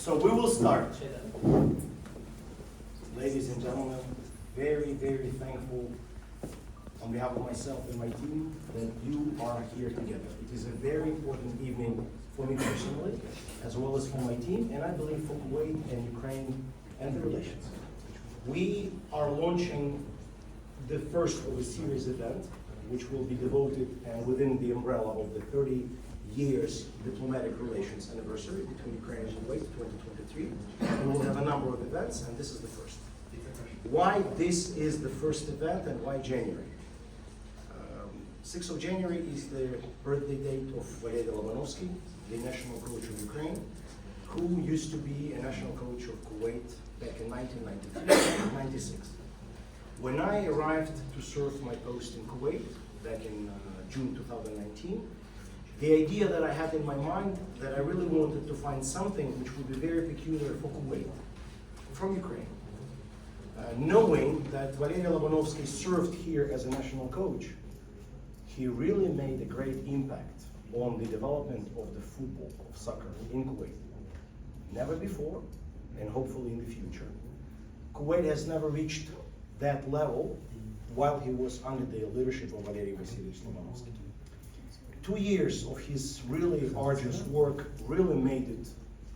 So we will start. Ladies and gentlemen, very, very thankful on behalf of myself and my team that you are here together. It is a very important evening for me personally, as well as for my team, and I believe for Kuwait and Ukraine and the relations. We are launching the first of a series event, which will be devoted and within the umbrella of the 30 years diplomatic relations anniversary between Ukraine and Kuwait, 2023. We will have a number of events, and this is the first. Why this is the first event and why January? 6th of January is the birthday date of Valeriy Lobanovskiy, the national coach of Ukraine, who used to be a national coach of Kuwait back in 1993 and 96. When I arrived to serve my post in Kuwait back in June 2019, the idea that I had in my mind that I really wanted to find something which would be very peculiar for Kuwait, from Ukraine. Knowing that Valeriy Lobanovskiy served here as a national coach, he really made a great impact on the development of the football, of soccer in Kuwait. Never before, and hopefully in the future. Kuwait has never reached that level while he was under the leadership of Valeriy Lobanovskiy. 2 years of his really arduous work really made it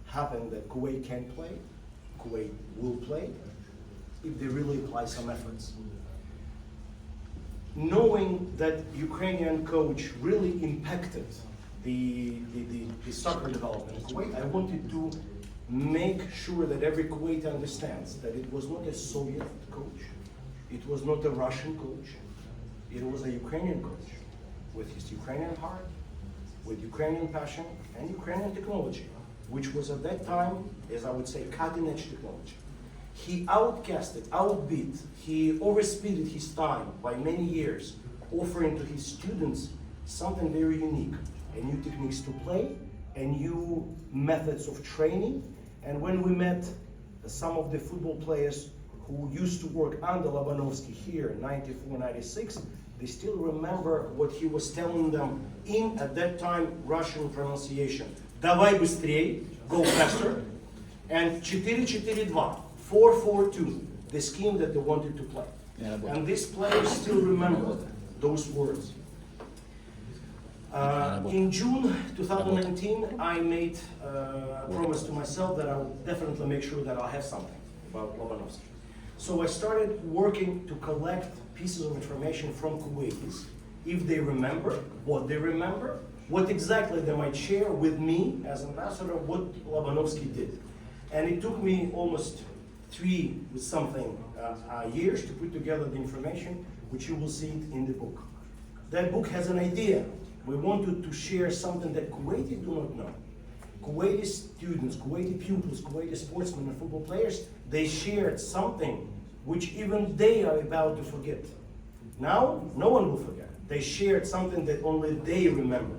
happen that Kuwait can play, Kuwait will play, if they really apply some efforts. Knowing that Ukrainian coach really impacted the soccer development in Kuwait, I wanted to make sure that every Kuwaiti understands that it was not a Soviet coach, it was not a Russian coach, it was a Ukrainian coach with his Ukrainian heart, with Ukrainian passion and Ukrainian technology, which was at that time, as I would say, cutting-edge technology. He outcasted, outbeat, he overspeeded his time by many years, offering to his students something very unique, and new techniques to play, and new methods of training. And when we met some of the football players who used to work under Lobanovskiy here in 94, 96, they still remember what he was telling them in, at that time, Russian pronunciation. Давай быстрей, go faster, and 4-4-2, 4-4-2, the scheme that they wanted to play. And these players still remember those words. In June 2019, I made a promise to myself that I would definitely make sure that I'll have something about Lobanovskiy. So I started working to collect pieces of information from Kuwaitis, if they remember, what exactly they might share with me as ambassador, what Lobanovskiy did. And it took me almost 3 with something years to put together the information, which you will see it in the book. That book has an idea. We wanted to share something that Kuwaiti do not know. Kuwaiti students, Kuwaiti pupils, Kuwaiti sportsmen and football players, they shared something which even they are about to forget. Now, no one will forget. They shared something that only they remember.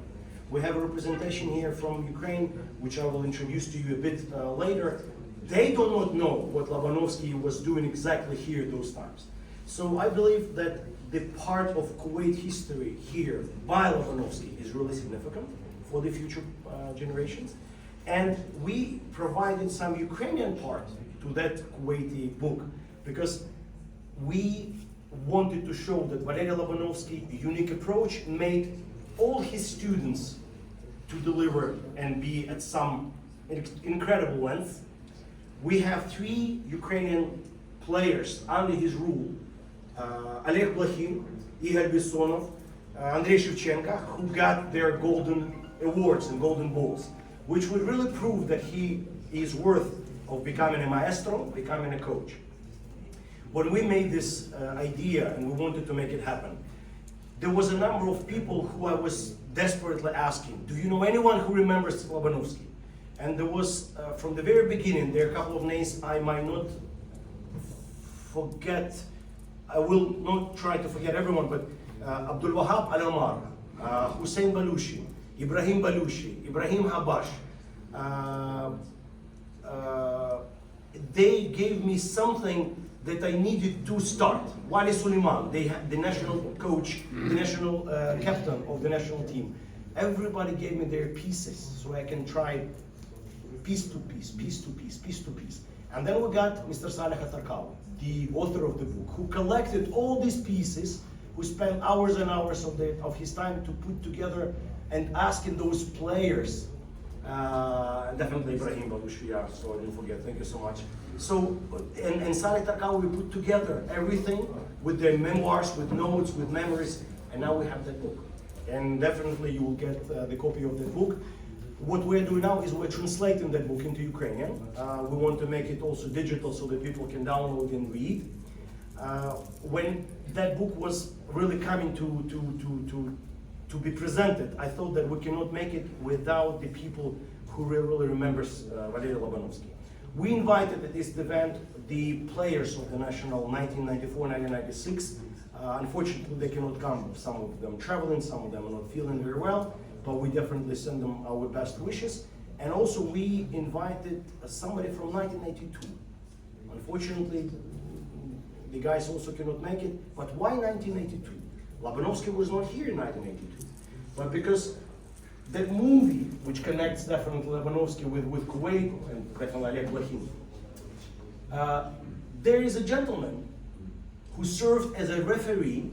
We have a representation here from Ukraine, which I will introduce to you a bit later. They do not know what Lobanovskiy was doing exactly here those times. So I believe that the part of Kuwait history here by Lobanovskiy is really significant for the future generations. And we provided some Ukrainian part to that Kuwaiti book because we wanted to show that Valeriy Lobanovskiy's unique approach made all his students to deliver and be at some incredible length. We have 3 Ukrainian players under his rule, Oleg Blakhin, Igor Bessonov, Andrei Shevchenko, who got their golden awards and golden balls, which would really prove that he is worth of becoming a maestro, becoming a coach. When we made this idea and we wanted to make it happen, there was a number of people who I was desperately asking, do you know anyone who remembers Lobanovskiy? And there was, from the very beginning, there are a couple of names I might not forget. I will not try to forget everyone, but Abdul Wahab Al-Amar, Hussein Balushi, Ibrahim Balushi, Ibrahim Habash. They gave me something that I needed to start. Wali Suleiman, the national coach, the national captain of the national team. Everybody gave me their pieces so I can try piece to piece, piece to piece, piece to piece. And then we got Mr. Saleh Atarkawi, the author of the book, who collected all these pieces, who spent hours and hours of his time to put together and asking those players, definitely Ibrahim Balushia, so I didn't forget, thank you so much. So, and Saleh Atarkawi, we put together everything with their memoirs, with notes, with memories, and now we have that book. And definitely you will get the copy of that book. What we're doing now is we're translating that book into Ukrainian. We want to make it also digital so that people can download and read. When that book was really coming to be presented, I thought that we cannot make it without the people who really remembers Valeriy Lobanovskiy. We invited at this event the players of the national 1994-1996. Unfortunately, they cannot come. Some of them traveling, some of them are not feeling very well, but we definitely send them our best wishes. And also we invited somebody from 1982. Unfortunately, the guys also cannot make it, but why 1982? Lobanovskiy was not here in 1982, but because that movie, which connects definitely Lobanovskiy with Kuwait and definitely Oleg there is a gentleman who served as a referee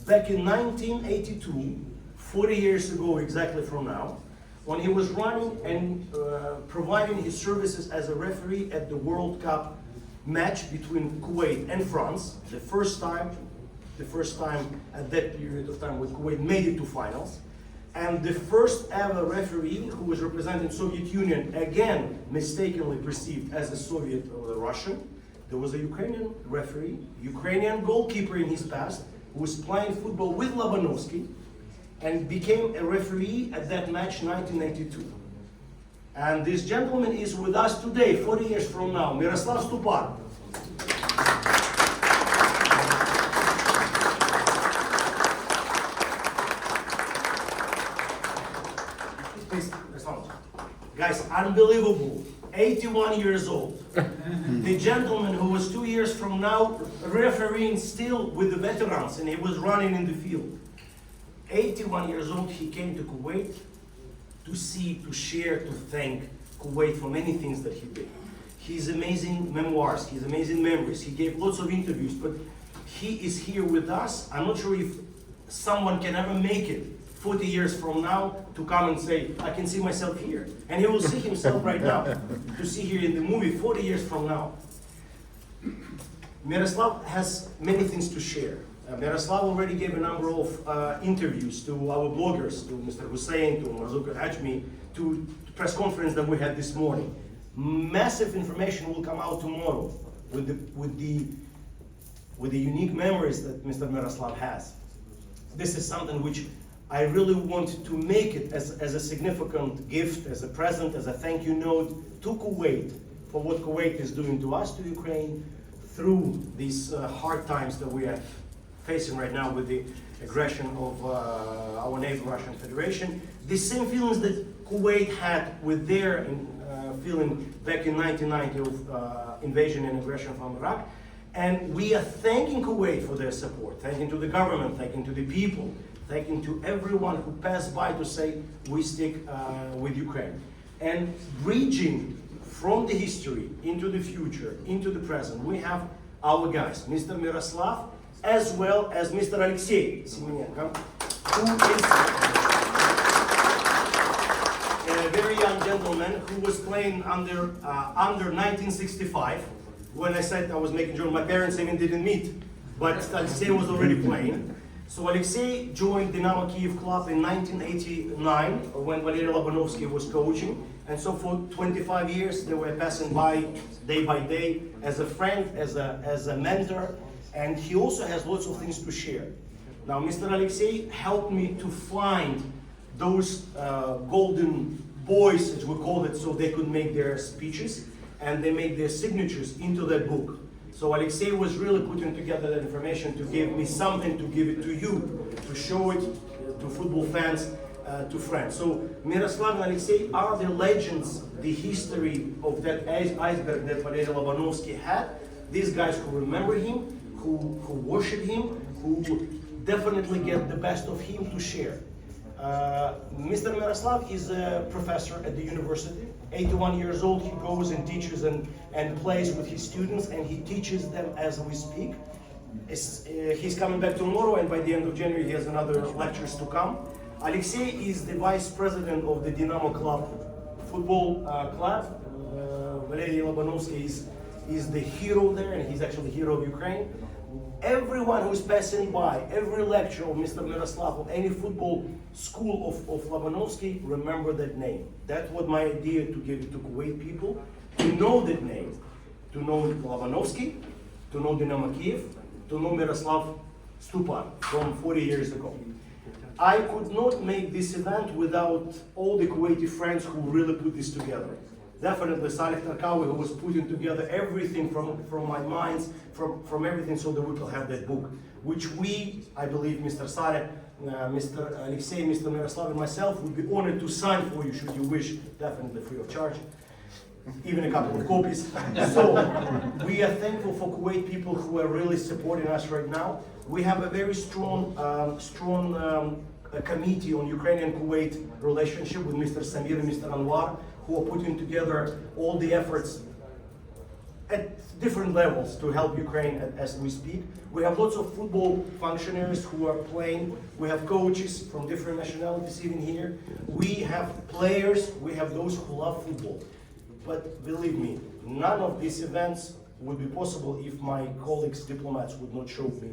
back in 1982, 40 years ago exactly from now, when he was running and providing his services as a referee at the World Cup match between Kuwait and France, the first time at that period of time when Kuwait made it to finals, and the first ever referee who was representing Soviet Union, again mistakenly perceived as a Soviet or a Russian. There was a Ukrainian referee, Ukrainian goalkeeper in his past, who was playing football with Lobanovskiy and became a referee at that match 1982. And this gentleman is with us today, 40 years from now, Myroslav Stupar. Please, guys, unbelievable. 81 years old. The gentleman who was 2 years from now refereeing still with the veterans, and he was running in the field. 81 years old, he came to Kuwait to see, to share, to thank Kuwait for many things that he did. His amazing memoirs, his amazing memories, he gave lots of interviews, but he is here with us. I'm not sure if someone can ever make it 40 years from now to come and say, I can see myself here. And he will see himself right now, to see here in the movie 40 years from now. Myroslav has many things to share. Myroslav already gave a number of interviews to our bloggers, to Mr. Hussein, to Marzuka Ajmi, to the press conference that we had this morning. Massive information will come out tomorrow with the unique memories that Mr. Myroslav has. This is something which I really want to make it as a significant gift, as a present, as a thank you note to Kuwait for what Kuwait is doing to us, to Ukraine, through these hard times that we are facing right now with the aggression of our neighbor Russian Federation. The same feelings that Kuwait had with their feeling back in 1990 of invasion and aggression from Iraq. And we are thanking Kuwait for their support, thanking to the government, thanking to the people, thanking to everyone who passed by to say, we stick with Ukraine. And bridging from the history into the future, into the present, we have our guys, Mr. Myroslav, as well as Mr. Oleksii Semenenko, who is a very young gentleman who was playing under 1965. When I said I was making sure my parents even didn't meet, but Oleksii was already playing. So Oleksii joined Dynamo Kyiv club in 1989 when Valeriy Lobanovskiy was coaching. And so for 25 years they were passing by day as a friend, as a mentor. And he also has lots of things to share. Now Mr. Oleksii helped me to find those golden boys, as we call it, so they could make their speeches and they make their signatures into that book. So Oleksii was really putting together that information to give me something to give it to you, to show it to football fans, to friends. So Myroslav and Oleksii are the legends, the history of that iceberg that Valeriy Lobanovskiy had. These guys who remember him, who worship him, who definitely get the best of him to share. Mr. Myroslav is a professor at the university 81 years old, he goes and teaches and plays with his students, and he teaches them as we speak. He's coming back tomorrow, and by the end of January he has another lectures to come. Oleksii is the vice president of the Dynamo club, football club. Valeriy Lobanovskiy is the hero there, and he's actually the hero of Ukraine. Everyone who is passing by, every lecture of Mr. Myroslav, of any football school of Lobanovskiy, remember that name. That's what my idea to give it to Kuwait people, to know that name, to know Lobanovskiy, to know Dynamo Kiev, to know Myroslav Stupar from 40 years ago. I could not make this event without all the Kuwaiti friends who really put this together. Definitely Salih Tarkawi, who was putting together everything from my minds, from everything, so that we could have that book, which we, I believe, Mr. Salih, Mr. Oleksii, Mr. Myroslav, and myself would be honored to sign for you, should you wish, definitely free of charge, even a couple of copies. So we are thankful for Kuwait people who are really supporting us right now. We have a very strong, committee on Ukrainian-Kuwait relationship with Mr. Samir and Mr. Anwar, who are putting together all the efforts at different levels to help Ukraine as we speak. We have lots of football functionaries who are playing. We have coaches from different nationalities sitting here. We have players, we have those who love football. But believe me, none of these events would be possible if my colleagues, diplomats, would not show me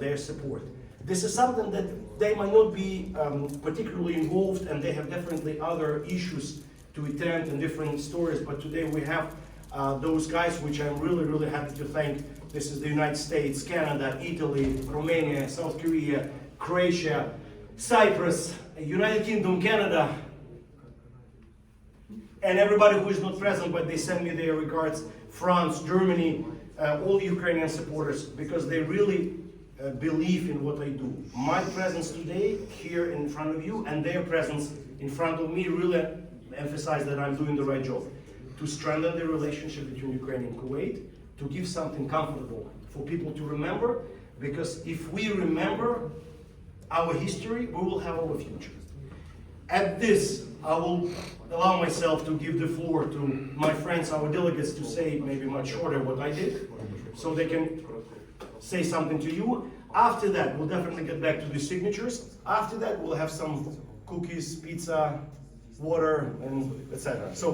their support. This is something that they might not be particularly involved, and they have definitely other issues to attend and different stories, but today we have those guys, which I'm really, really happy to thank. This is the United States, Canada, Italy, Romania, South Korea, Croatia, Cyprus, United Kingdom, Canada, and everybody who is not present, but they send me their regards, France, Germany, all Ukrainian supporters, because they really believe in what I do. My presence today here in front of you and their presence in front of me really emphasize that I'm doing the right job, to strengthen the relationship between Ukraine and Kuwait, to give something comfortable for people to remember, because if we remember our history, we will have our future. At this, I will allow myself to give the floor to my friends, our delegates, to say maybe much shorter what I did, so they can say something to you. After that, we'll definitely get back to the signatures. After that, we'll have some cookies, pizza, water, and etc. So